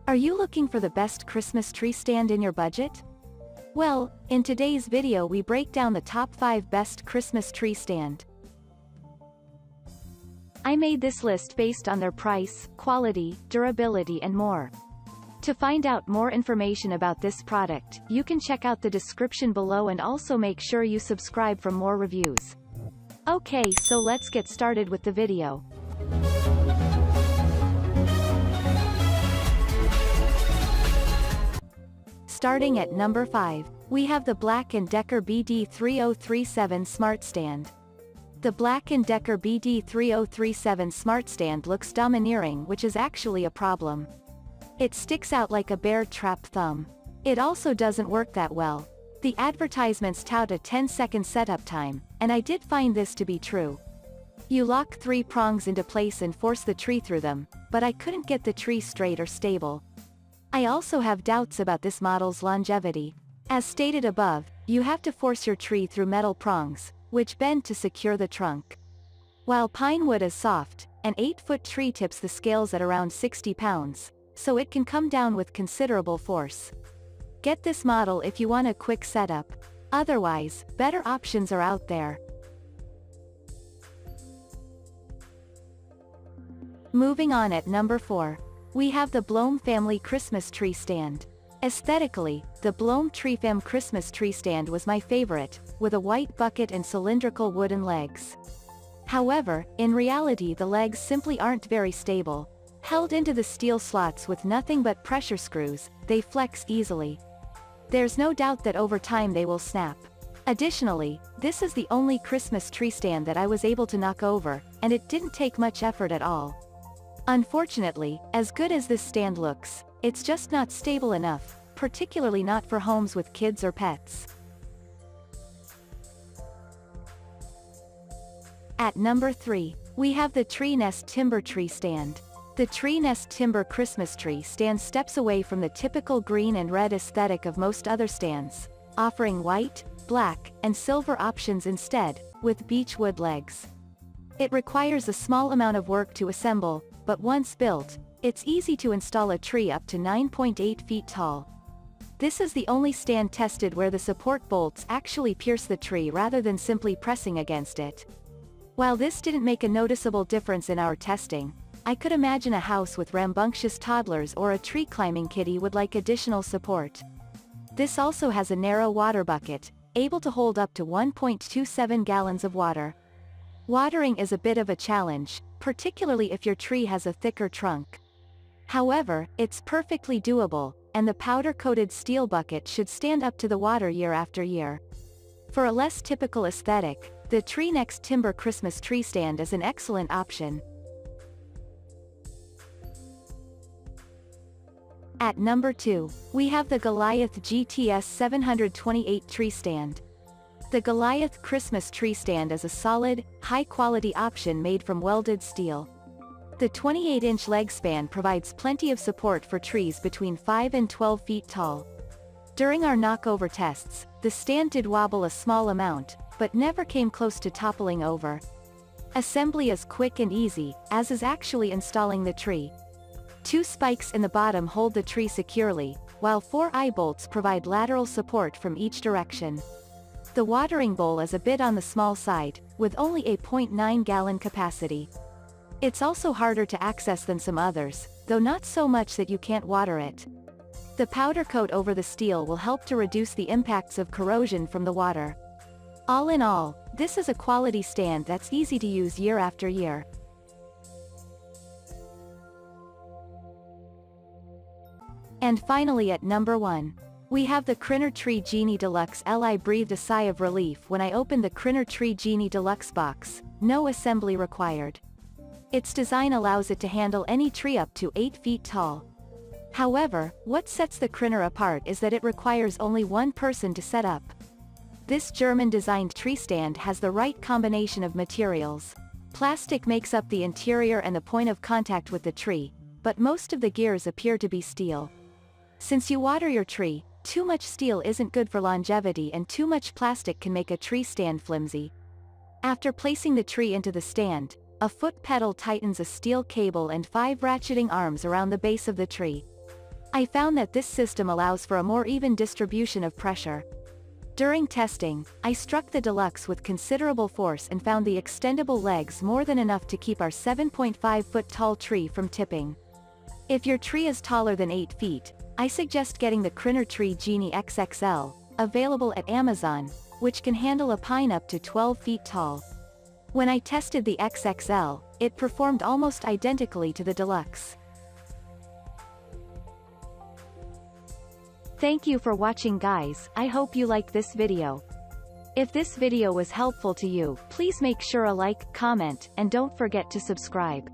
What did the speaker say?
Are you looking for the best Christmas tree stand in your budget? Well, in today's video we break down the top 5 best Christmas tree stand. I made this list based on their price, quality, durability and more. To find out more information about this product, you can check out the description below and also make sure you subscribe for more reviews. Okay, so let's get started with the video. Starting at number 5, we have the Black & Decker BD3037 Smart Stand. The Black & Decker BD3037 Smart Stand looks domineering, which is actually a problem. It sticks out like a bear trap thumb. It also doesn't work that well. The advertisements tout a 10-second setup time, and I did find this to be true. You lock 3 prongs into place and force the tree through them, but I couldn't get the tree straight or stable. I also have doubts about this model's longevity. As stated above, you have to force your tree through metal prongs, which bend to secure the trunk. While pine wood is soft, an 8-foot tree tips the scales at around 60 pounds, so it can come down with considerable force. Get this model if you want a quick setup. Otherwise, better options are out there. Moving on at number 4. We have the Bloem Family Christmas Tree Stand. Aesthetically, the Bloem Tree Fam Christmas Tree Stand was my favorite, with a white bucket and cylindrical wooden legs. However, in reality the legs simply aren't very stable. Held into the steel slots with nothing but pressure screws, they flex easily. There's no doubt that over time they will snap. Additionally, this is the only Christmas tree stand that I was able to knock over, and it didn't take much effort at all. Unfortunately, as good as this stand looks, it's just not stable enough, particularly not for homes with kids or pets. At number 3, we have the Tree Nest Timber Tree Stand. The Tree Nest Timber Christmas Tree Stand steps away from the typical green and red aesthetic of most other stands, offering white, black, and silver options instead, with beech wood legs. It requires a small amount of work to assemble, but once built, it's easy to install a tree up to 9.8 feet tall. This is the only stand tested where the support bolts actually pierce the tree rather than simply pressing against it. While this didn't make a noticeable difference in our testing, I could imagine a house with rambunctious toddlers or a tree-climbing kitty would like additional support. This also has a narrow water bucket, able to hold up to 1.27 gallons of water. Watering is a bit of a challenge, particularly if your tree has a thicker trunk. However, it's perfectly doable, and the powder-coated steel bucket should stand up to the water year after year. For a less typical aesthetic, the Tree Nest Timber Christmas Tree Stand is an excellent option. At number 2, we have the Goliath GTS728 Tree Stand. The Goliath Christmas Tree Stand is a solid, high-quality option made from welded steel. The 28-inch leg span provides plenty of support for trees between 5 and 12 feet tall. During our knockover tests, the stand did wobble a small amount, but never came close to toppling over. Assembly is quick and easy, as is actually installing the tree. 2 spikes in the bottom hold the tree securely, while 4 eye bolts provide lateral support from each direction. The watering bowl is a bit on the small side, with only a 0.9 gallon capacity. It's also harder to access than some others, though not so much that you can't water it. The powder coat over the steel will help to reduce the impacts of corrosion from the water. All in all, this is a quality stand that's easy to use year after year. And finally at number 1. We have the Crinner Tree Genie Deluxe L. I breathed a sigh of relief when I opened the Crinner Tree Genie Deluxe box, no assembly required. Its design allows it to handle any tree up to 8 feet tall. However, what sets the Crinner apart is that it requires only one person to set up. This German-designed tree stand has the right combination of materials. Plastic makes up the interior and the point of contact with the tree, but most of the gears appear to be steel. Since you water your tree, too much steel isn't good for longevity and too much plastic can make a tree stand flimsy. After placing the tree into the stand, a foot pedal tightens a steel cable and 5 ratcheting arms around the base of the tree. I found that this system allows for a more even distribution of pressure. During testing, I struck the Deluxe with considerable force and found the extendable legs more than enough to keep our 7.5-foot tall tree from tipping. If your tree is taller than 8 feet, I suggest getting the Crinner Tree Genie XXL, available at Amazon, which can handle a pine up to 12 feet tall. When I tested the XXL, it performed almost identically to the Deluxe. Thank you for watching, guys. I hope you like this video. If this video was helpful to you, please make sure a like, comment, and don't forget to subscribe.